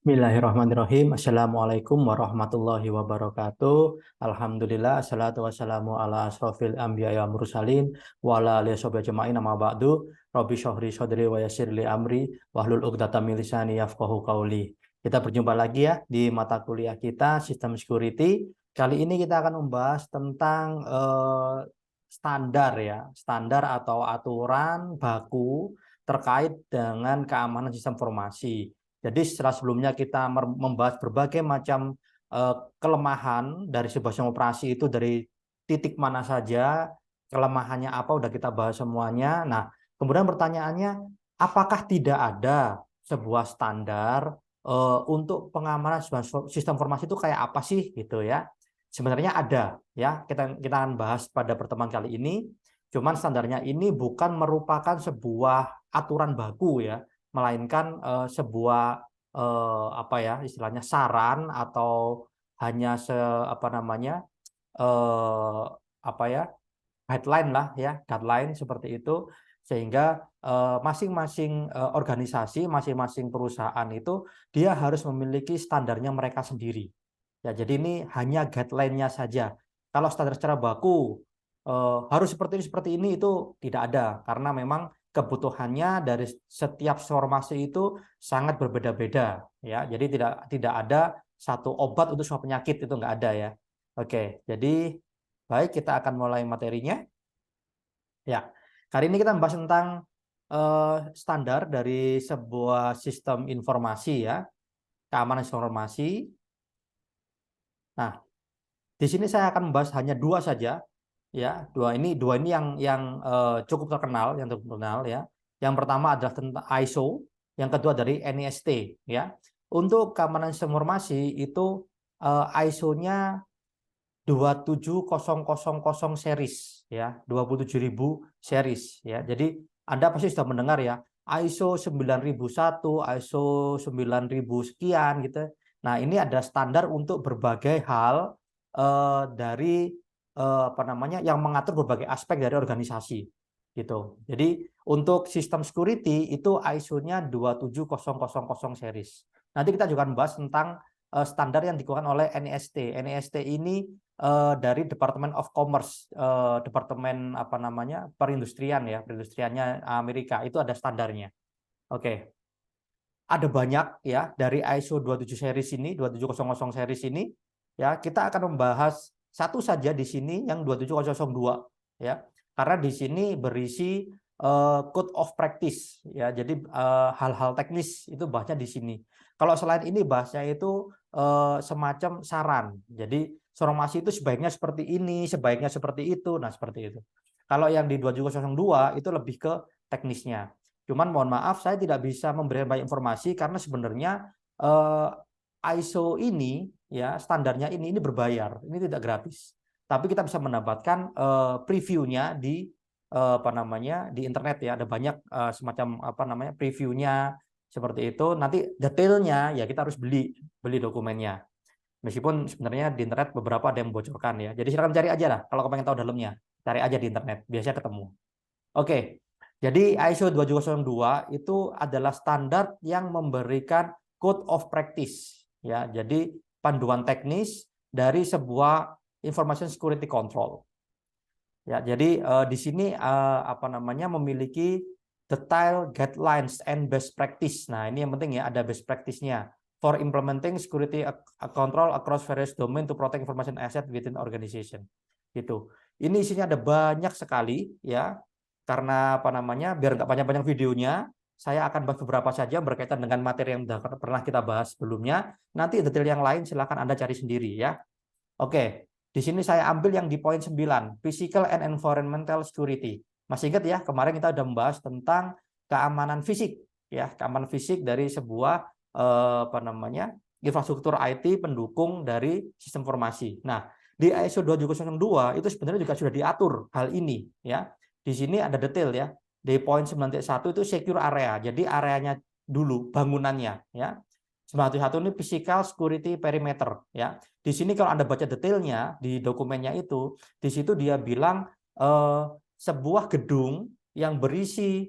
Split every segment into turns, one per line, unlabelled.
Bismillahirrahmanirrahim. Assalamualaikum warahmatullahi wabarakatuh. Alhamdulillah, assalatu wassalamu ala asrofil anbiya wa mursalin wa ala alihi washabihi ajma'in amma ba'du. Rabbi syrahli sadri wa yassir li amri wahlul 'uqdatam min lisani yafqahu qawli. Kita berjumpa lagi ya di mata kuliah kita Sistem Security. Kali ini kita akan membahas tentang standar ya, standar atau aturan baku terkait dengan keamanan sistem informasi. Jadi setelah sebelumnya kita membahas berbagai macam kelemahan dari sebuah sistem operasi itu dari titik mana saja, kelemahannya apa udah kita bahas semuanya. Nah, kemudian pertanyaannya, apakah tidak ada sebuah standar untuk pengamanan sistem informasi itu kayak apa sih gitu ya? Sebenarnya ada ya. Kita akan bahas pada pertemuan kali ini. Cuman standarnya ini bukan merupakan sebuah aturan baku ya, melainkan sebuah apa ya istilahnya saran atau hanya apa namanya eh, apa ya guideline lah ya, guideline seperti itu, sehingga masing-masing organisasi, masing-masing perusahaan itu dia harus memiliki standarnya mereka sendiri. Ya, jadi ini hanya guideline-nya saja. Kalau standar secara baku harus seperti ini itu tidak ada, karena memang kebutuhannya dari setiap formasi itu sangat berbeda-beda ya. Jadi tidak ada satu obat untuk semua penyakit, itu nggak ada ya. Oke, jadi baik, kita akan mulai materinya. Ya, kali ini kita membahas tentang standar dari sebuah sistem informasi ya, keamanan informasi. Nah, di sini saya akan membahas hanya dua saja ya, dua ini yang cukup terkenal, ya. Yang pertama adalah tentang ISO, yang kedua dari NIST ya. Untuk keamanan sistem informasi itu ISO-nya 27000 series ya, 27000 series ya. Jadi Anda pasti sudah mendengar ya, ISO 9001, ISO 9000 sekian gitu. Nah, ini ada standar untuk berbagai hal dari apa namanya yang mengatur berbagai aspek dari organisasi gitu. Jadi untuk sistem security itu ISO-nya 27000 series. Nanti kita juga membahas tentang standar yang dikeluarkan oleh NIST. NIST ini dari Department of Commerce, departemen apa namanya perindustrian ya, perindustriannya Amerika, itu ada standarnya. Oke, ada banyak ya dari ISO 27 series ini, 27000 series ini ya. Kita akan membahas satu saja di sini yang 27002 ya, karena di sini berisi code of practice ya. Jadi hal-hal teknis itu bahasnya di sini. Kalau selain ini bahasnya itu semacam saran. Jadi formasi itu sebaiknya seperti ini, sebaiknya seperti itu. Nah, seperti itu. Kalau yang di 27002 itu lebih ke teknisnya. Cuman mohon maaf saya tidak bisa memberikan banyak informasi karena sebenarnya eh, ISO ini ya, standarnya ini berbayar, ini tidak gratis. Tapi kita bisa mendapatkan previewnya di apa namanya di internet ya, ada banyak semacam apa namanya previewnya seperti itu. Nanti detailnya ya kita harus beli dokumennya. Meskipun sebenarnya di internet beberapa ada yang membocorkan ya. Jadi silakan cari aja lah kalau pengen tahu dalamnya. Cari aja di internet, biasanya ketemu. Oke, jadi ISO 27002 itu adalah standar yang memberikan code of practice ya. Jadi panduan teknis dari sebuah information security control. Ya, jadi di sini apa namanya memiliki detail guidelines and best practice. Nah, ini yang penting ya, ada best practice-nya for implementing security control across various domain to protect information asset within organization. Gitu. Ini isinya ada banyak sekali ya. Karena apa namanya? Biar nggak banyak-banyak videonya, saya akan bahas beberapa saja berkaitan dengan materi yang sudah pernah kita bahas sebelumnya. Nanti detail yang lain silakan Anda cari sendiri ya. Oke, di sini saya ambil yang di poin 9, Physical and Environmental Security. Masih ingat ya, kemarin kita sudah membahas tentang keamanan fisik, ya, keamanan fisik dari sebuah apa namanya infrastruktur IT pendukung dari sistem informasi. Nah, di ISO 27002 itu sebenarnya juga sudah diatur hal ini, ya. Di sini ada detail ya. Di poin 9.1 itu secure area. Jadi areanya dulu, bangunannya, ya. 9.1 ini physical security perimeter, ya. Di sini kalau Anda baca detailnya di dokumennya itu, di situ dia bilang sebuah gedung yang berisi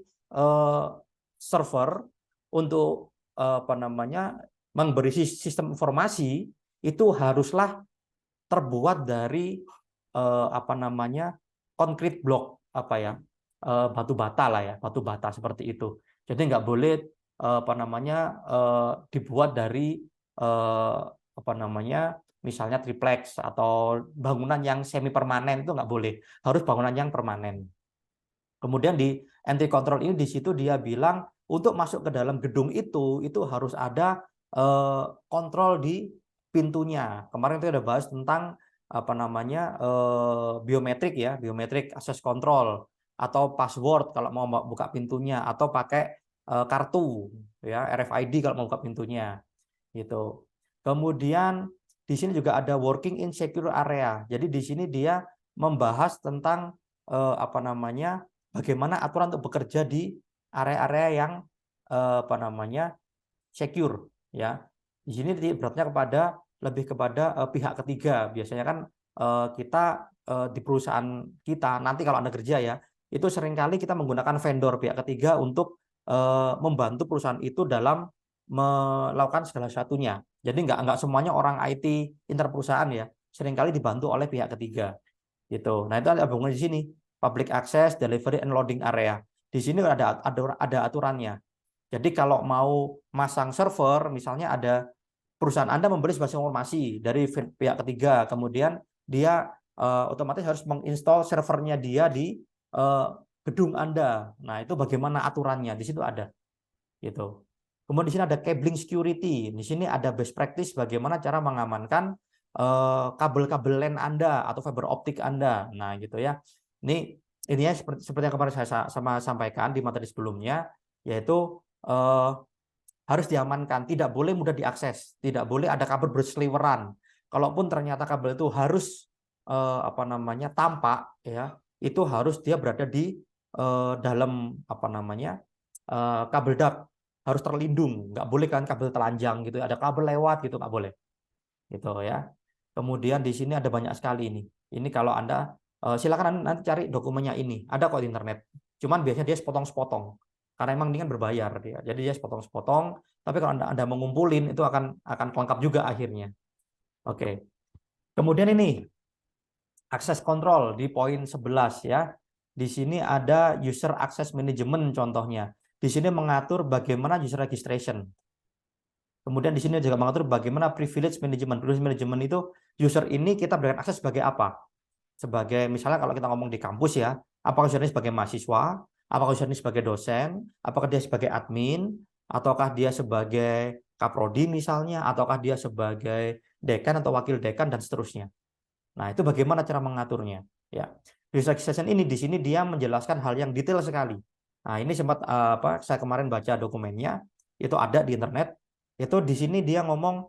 server untuk apa namanya memberi sistem informasi itu haruslah terbuat dari apa namanya concrete block, apa ya, batu bata lah ya, batu bata seperti itu. Jadi nggak boleh apa namanya dibuat dari apa namanya misalnya triplex atau bangunan yang semi permanen, itu nggak boleh, harus bangunan yang permanen. Kemudian di entry control ini di situ dia bilang untuk masuk ke dalam gedung itu harus ada kontrol di pintunya. Kemarin kita udah bahas tentang apa namanya biometrik ya, biometrik access control atau password kalau mau buka pintunya, atau pakai kartu ya, RFID kalau mau buka pintunya gitu. Kemudian di sini juga ada working in secure area. Jadi di sini dia membahas tentang apa namanya bagaimana aturan untuk bekerja di area-area yang apa namanya secure ya. Di sini beratnya lebih kepada pihak ketiga. Biasanya kan kita di perusahaan kita nanti kalau Anda kerja ya, itu seringkali kita menggunakan vendor pihak ketiga untuk membantu perusahaan itu dalam melakukan segala satunya. Jadi nggak semuanya orang IT inter perusahaan ya, seringkali dibantu oleh pihak ketiga gitu. Nah, itu ada hubungan di sini. Public access, delivery, and loading area. Di sini ada aturannya. Jadi kalau mau masang server, misalnya ada perusahaan Anda membeli sebuah informasi dari pihak ketiga, kemudian dia otomatis harus menginstall servernya dia di gedung Anda. Nah, itu bagaimana aturannya? Di situ ada. Gitu. Kemudian di sini ada cabling security. Di sini ada best practice bagaimana cara mengamankan kabel-kabel LAN Anda atau fiber optik Anda. Nah, gitu ya. Ini intinya seperti yang kemarin saya sampaikan di materi sebelumnya, yaitu harus diamankan, tidak boleh mudah diakses, tidak boleh ada kabel berseliweran. Kalaupun ternyata kabel itu harus apa namanya tampak, ya, itu harus dia berada di dalam apa namanya kabel duct, harus terlindung, nggak boleh kan kabel telanjang gitu, ada kabel lewat gitu nggak boleh, gitu ya. Kemudian di sini ada banyak sekali ini. Ini kalau Anda silakan nanti cari dokumennya ini. Ada kok di internet. Cuman biasanya dia sepotong-sepotong. Karena emang ini kan berbayar dia. Jadi dia sepotong-sepotong, tapi kalau Anda mengumpulin itu akan lengkap juga akhirnya. Oke. Kemudian ini akses kontrol di poin 11 ya. Di sini ada user access management contohnya. Di sini mengatur bagaimana user registration. Kemudian di sini juga mengatur bagaimana privilege management. Privilege management itu user ini kita berikan akses sebagai apa? Sebagai misalnya kalau kita ngomong di kampus ya, apakah user ini sebagai mahasiswa, apakah user ini sebagai dosen, apakah dia sebagai admin, ataukah dia sebagai kaprodi misalnya, ataukah dia sebagai dekan atau wakil dekan dan seterusnya. Nah, itu bagaimana cara mengaturnya? Ya, user registration ini di sini dia menjelaskan hal yang detail sekali. Nah, ini sempat saya kemarin baca dokumennya, itu ada di internet. Itu di sini dia ngomong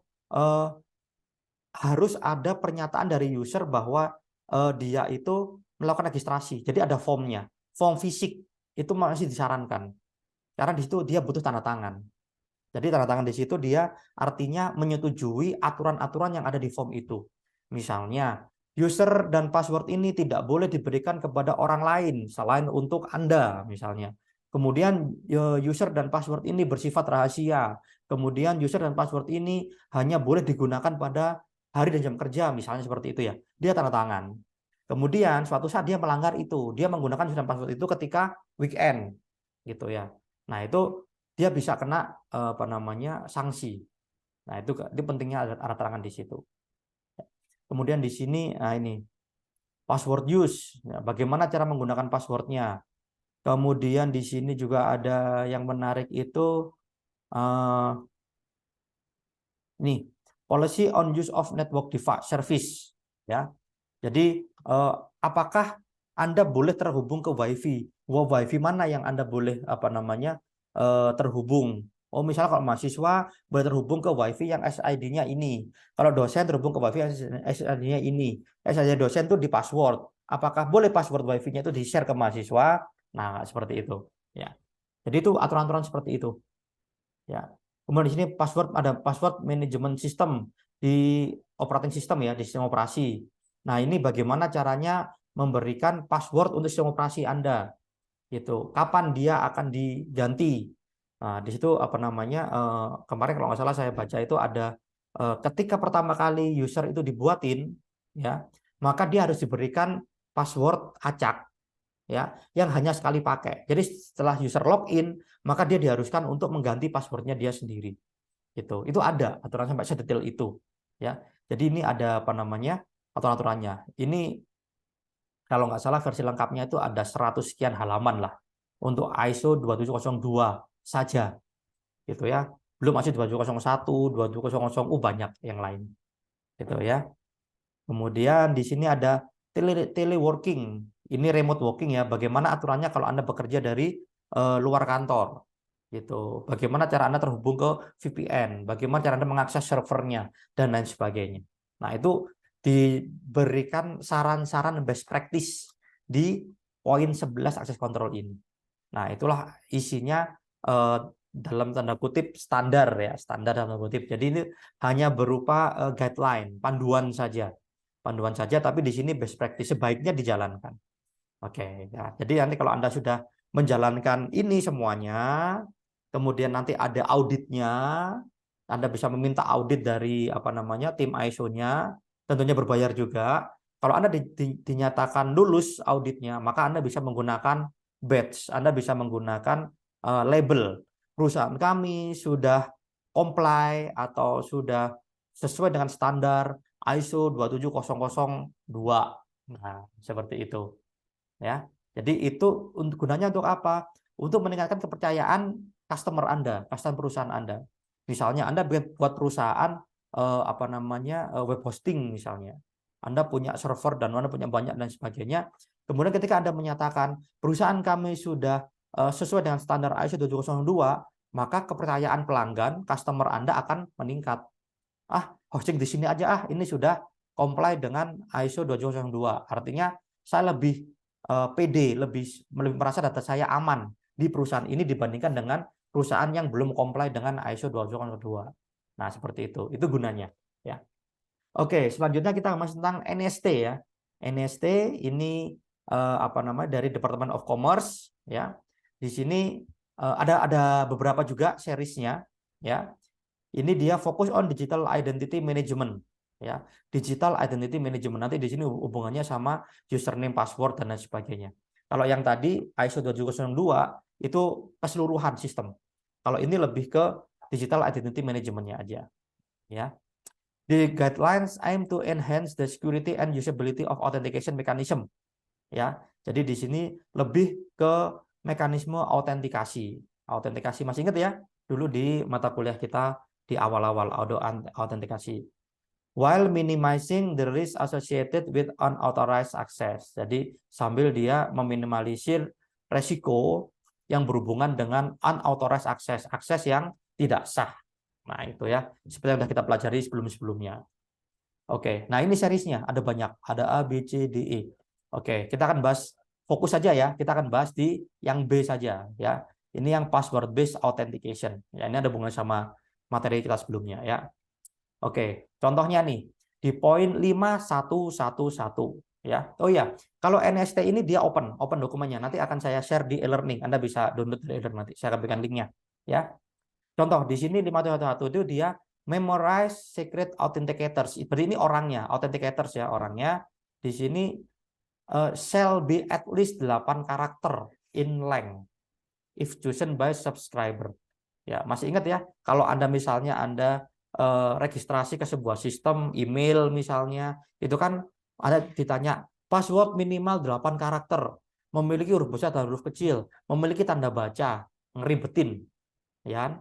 harus ada pernyataan dari user bahwa dia itu melakukan registrasi. Jadi ada formnya, form fisik itu masih disarankan. Karena di situ dia butuh tanda tangan. Jadi tanda tangan di situ dia artinya menyetujui aturan-aturan yang ada di form itu. Misalnya, user dan password ini tidak boleh diberikan kepada orang lain selain untuk Anda, misalnya. Kemudian user dan password ini bersifat rahasia. Kemudian user dan password ini hanya boleh digunakan pada hari dan jam kerja, misalnya seperti itu ya. Dia tanda tangan. Kemudian suatu saat dia melanggar itu, dia menggunakan user dan password itu ketika weekend, gitu ya. Nah, itu dia bisa kena apa namanya sanksi. Nah, itu pentingnya ada tangan di situ. Kemudian di sini, nah ini password use, ya, bagaimana cara menggunakan passwordnya. Kemudian di sini juga ada yang menarik itu nih policy on use of network device service, ya. Jadi apakah Anda boleh terhubung ke WiFi? WiFi mana yang Anda boleh apa namanya terhubung? Oh, misalnya kalau mahasiswa boleh terhubung ke WiFi yang SID-nya ini. Kalau dosen terhubung ke WiFi yang SID-nya ini. SID dosen itu di password. Apakah boleh password WiFi-nya itu di-share ke mahasiswa? Nah, seperti itu. Ya. Jadi itu aturan-aturan seperti itu. Ya. Kemudian di sini ada password management system di operating system ya, di sistem operasi. Nah, ini bagaimana caranya memberikan password untuk sistem operasi Anda. Gitu. Kapan dia akan diganti? Nah, di situ apa namanya, kemarin kalau nggak salah saya baca itu ada ketika pertama kali user itu dibuatin, ya, maka dia harus diberikan password acak, ya, yang hanya sekali pakai. Jadi setelah user login, maka dia diharuskan untuk mengganti passwordnya dia sendiri. Itu ada aturan sampai sedetail itu, ya. Jadi ini ada apa namanya aturan-aturannya. Ini kalau nggak salah versi lengkapnya itu ada 100 sekian halaman lah untuk ISO 2702 saja, gitu ya. Belum ISO 2701, 2700, banyak yang lain, gitu ya. Kemudian di sini ada teleworking. Ini remote working ya. Bagaimana aturannya kalau Anda bekerja dari luar kantor, gitu. Bagaimana cara Anda terhubung ke VPN, bagaimana cara Anda mengakses servernya dan lain sebagainya. Nah, itu diberikan saran-saran best practice di poin 11 akses control ini. Nah, itulah isinya dalam tanda kutip standar ya, standar dalam tanda kutip. Jadi ini hanya berupa guideline, panduan saja. Panduan saja, tapi di sini best practice sebaiknya dijalankan. Oke, ya. Jadi nanti kalau Anda sudah menjalankan ini semuanya, kemudian nanti ada auditnya, Anda bisa meminta audit dari apa namanya tim ISO-nya, tentunya berbayar juga. Kalau Anda dinyatakan lulus auditnya, maka Anda bisa menggunakan badge, Anda bisa menggunakan label perusahaan kami sudah comply atau sudah sesuai dengan standar ISO 27002. Nah, seperti itu. Ya. Jadi itu gunanya untuk apa? Untuk meningkatkan kepercayaan customer Anda, customer perusahaan Anda. Misalnya Anda buat perusahaan apa namanya web hosting misalnya. Anda punya server dan Anda punya banyak dan sebagainya. Kemudian ketika Anda menyatakan perusahaan kami sudah sesuai dengan standar ISO 2702, maka kepercayaan pelanggan, customer Anda akan meningkat. Hosting di sini aja ini sudah comply dengan ISO 2702. Artinya saya lebih PD, lebih merasa data saya aman di perusahaan ini dibandingkan dengan perusahaan yang belum comply dengan ISO 2702. Nah, seperti itu. Itu gunanya, ya. Oke, selanjutnya kita masih tentang NST ya. NST ini apa namanya dari Department of Commerce ya. Di sini ada beberapa juga seriesnya ya. Ini dia fokus on digital identity management ya. Digital identity management nanti di sini hubungannya sama username, password dan lain sebagainya. Kalau yang tadi ISO 2702 itu keseluruhan sistem. Kalau ini lebih ke digital identity managementnya aja ya. The guidelines aim to enhance the security and usability of authentication mechanism ya. Jadi di sini lebih ke mekanisme autentikasi. Autentikasi masih ingat ya? Dulu di mata kuliah kita di awal-awal autentikasi. While minimizing the risk associated with unauthorized access. Jadi sambil dia meminimalisir resiko yang berhubungan dengan unauthorized access, akses yang tidak sah. Nah, itu ya, seperti yang sudah kita pelajari sebelum-sebelumnya. Oke, nah ini seriesnya, ada banyak, ada A, B, C, D, E. Oke, kita akan bahas, fokus saja ya, kita akan bahas di yang B saja ya. Ini yang password based authentication. Ya, ini ada hubungan sama materi kita sebelumnya ya. Oke, contohnya nih di poin 5111 ya. Oh ya, kalau NST ini dia open dokumennya. Nanti akan saya share di e-learning. Anda bisa download dari e-learning nanti. Saya akan berikan linknya ya. Contoh di sini 5111 itu dia memorize secret authenticators. Berarti ini orangnya, authenticators ya orangnya. Di sini shall be at least 8 karakter in length if chosen by subscriber. Ya, masih ingat ya, kalau Anda misalnya Anda registrasi ke sebuah sistem email misalnya, itu kan ada ditanya password minimal 8 karakter, memiliki huruf besar dan huruf kecil, memiliki tanda baca, ngeribetin. Ya.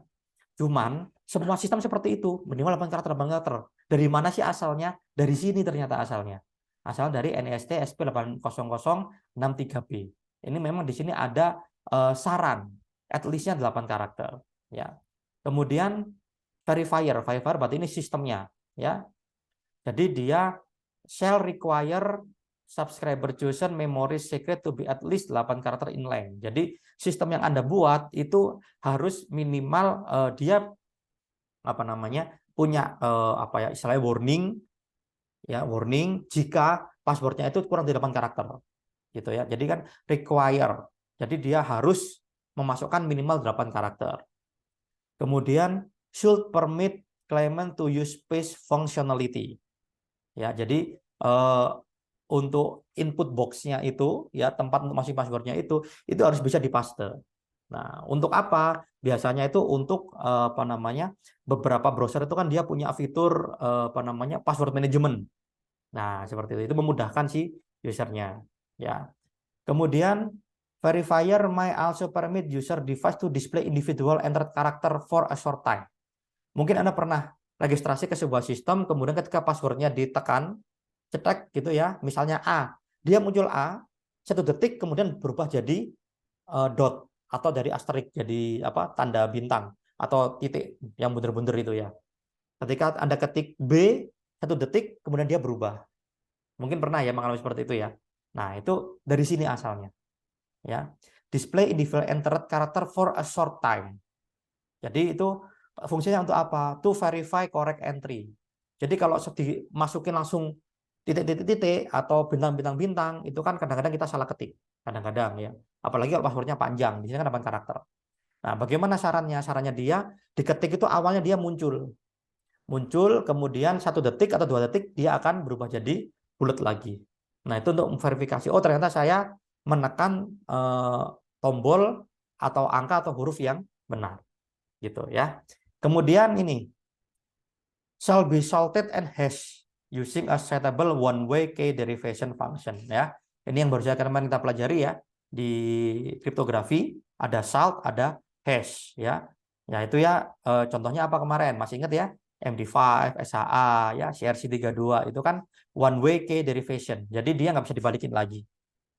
Cuman semua sistem seperti itu, minimal 8 karakter, 8 karakter. Dari mana sih asalnya? Dari sini ternyata asalnya. Asal dari NIST SP80063B. Ini memang di sini ada saran, at least-nya 8 karakter. Ya. Kemudian verifier berarti ini sistemnya. Ya. Jadi dia shall require subscriber chosen memory secret to be at least 8 karakter in length. Jadi sistem yang Anda buat itu harus minimal dia apa namanya punya apa ya istilahnya warning jika passwordnya itu kurang dari 8 karakter gitu ya. Jadi kan require. Jadi dia harus memasukkan minimal 8 karakter. Kemudian should permit claimant to use space functionality. Ya, jadi untuk input box-nya itu, ya tempat untuk masukin password-nya itu harus bisa dipaste. Nah, untuk apa? Biasanya itu untuk apa namanya? Beberapa browser itu kan dia punya fitur apa namanya? Password management. Nah, seperti itu memudahkan si usernya, ya. Kemudian verifier may also permit user device to display individual entered character for a short time. Mungkin Anda pernah registrasi ke sebuah sistem, kemudian ketika passwordnya ditekan, cetek gitu ya, misalnya A, dia muncul A, 1 detik kemudian berubah jadi dot atau dari asterik jadi apa tanda bintang atau titik yang bunder-bunder itu ya. Ketika Anda ketik B, 1 detik kemudian dia berubah. Mungkin pernah ya mengalami seperti itu ya. Nah, itu dari sini asalnya. Ya. Display individual entered character for a short time. Jadi itu fungsinya untuk apa? To verify correct entry. Jadi kalau dimasukin langsung titik-titik-titik atau bintang-bintang-bintang, itu kan kadang-kadang kita salah ketik. Kadang-kadang ya. Apalagi kalau passwordnya panjang, di sini kan 8 karakter. Nah, bagaimana sarannya? Sarannya dia diketik itu awalnya dia muncul. Muncul, kemudian 1 detik atau 2 detik dia akan berubah jadi bulat lagi. Nah, itu untuk verifikasi. Oh, ternyata saya menekan tombol atau angka atau huruf yang benar. Gitu ya. Kemudian ini shall be salted and hashed using a settable one-way key derivation function ya. Ini yang baru saja kemarin kita pelajari ya di kriptografi, ada salt, ada hash ya. Ya itu ya contohnya apa kemarin? Masih ingat ya? MD5, SHA ya, CRC32 itu kan one-way key derivation. Jadi dia nggak bisa dibalikin lagi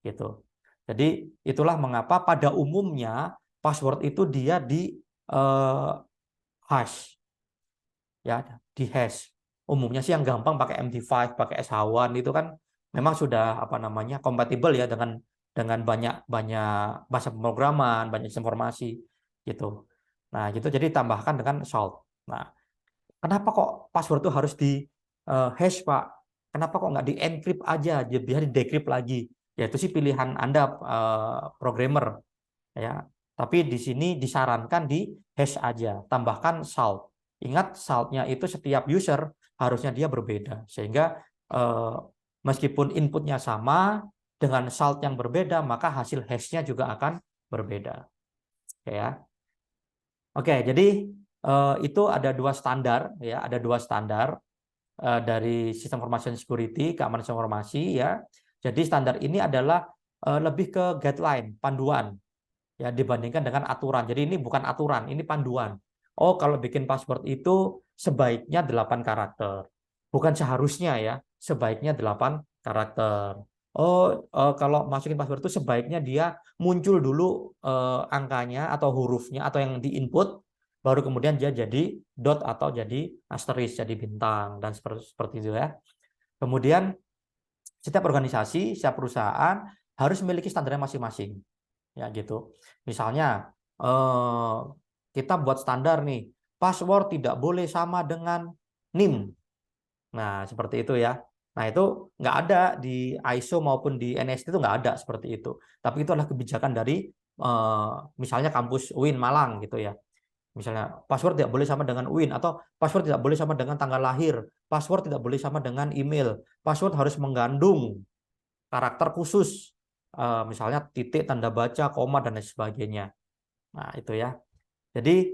gitu. Jadi itulah mengapa pada umumnya password itu dia di hash ya, di hash. Umumnya sih yang gampang pakai MD5, pakai SH1 itu kan memang sudah apa namanya kompatibel ya dengan banyak bahasa pemrograman, banyak informasi gitu. Nah, gitu jadi tambahkan dengan salt. Nah, kenapa kok password itu harus di hash, Pak? Kenapa kok nggak di encrypt aja, biar di decrypt lagi? Ya itu sih pilihan Anda programmer ya. Tapi di sini disarankan di hash aja, tambahkan salt. Ingat saltnya itu setiap user harusnya dia berbeda sehingga eh, meskipun inputnya sama dengan salt yang berbeda maka hasil hashnya juga akan berbeda. Oke ya. Oke, jadi itu ada 2 standar ya, ada 2 standar dari sistem information security, keamanan informasi ya. Jadi standar ini adalah lebih ke guideline, panduan ya dibandingkan dengan aturan. Jadi ini bukan aturan, ini panduan. Oh, kalau bikin password itu sebaiknya 8 karakter. Bukan seharusnya ya, sebaiknya 8 karakter. Oh, kalau masukin password itu sebaiknya dia muncul dulu angkanya atau hurufnya atau yang diinput, baru kemudian dia jadi dot atau jadi asterisk, jadi bintang dan seperti itu ya. Kemudian setiap organisasi, setiap perusahaan harus memiliki standarnya masing-masing. Ya gitu. Misalnya kita buat standar nih, password tidak boleh sama dengan NIM. Nah, seperti itu ya. Nah, itu nggak ada di ISO maupun di NIST itu nggak ada seperti itu. Tapi itu adalah kebijakan dari misalnya kampus UIN Malang gitu ya. Misalnya password tidak boleh sama dengan UIN atau password tidak boleh sama dengan tanggal lahir, password tidak boleh sama dengan email, password harus mengandung karakter khusus, misalnya titik, tanda baca, koma dan lain sebagainya. Nah itu ya. Jadi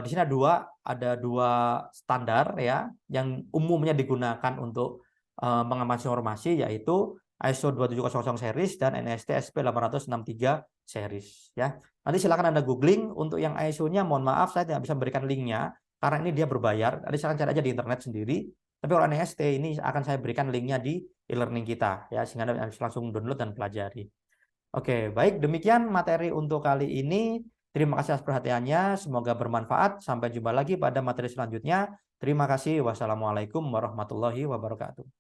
di sini ada dua standar ya yang umumnya digunakan untuk mengamankan informasi yaitu ISO 2700 series dan NIST SP 863 series ya. Nanti silakan Anda googling untuk yang ISO-nya, mohon maaf saya tidak bisa memberikan linknya karena ini dia berbayar. Nanti silakan cari aja di internet sendiri. Tapi kalau NIST ini akan saya berikan linknya di e-learning kita ya sehingga Anda bisa langsung download dan pelajari. Oke, baik demikian materi untuk kali ini. Terima kasih atas perhatiannya, semoga bermanfaat. Sampai jumpa lagi pada materi selanjutnya. Terima kasih. Wassalamualaikum warahmatullahi wabarakatuh.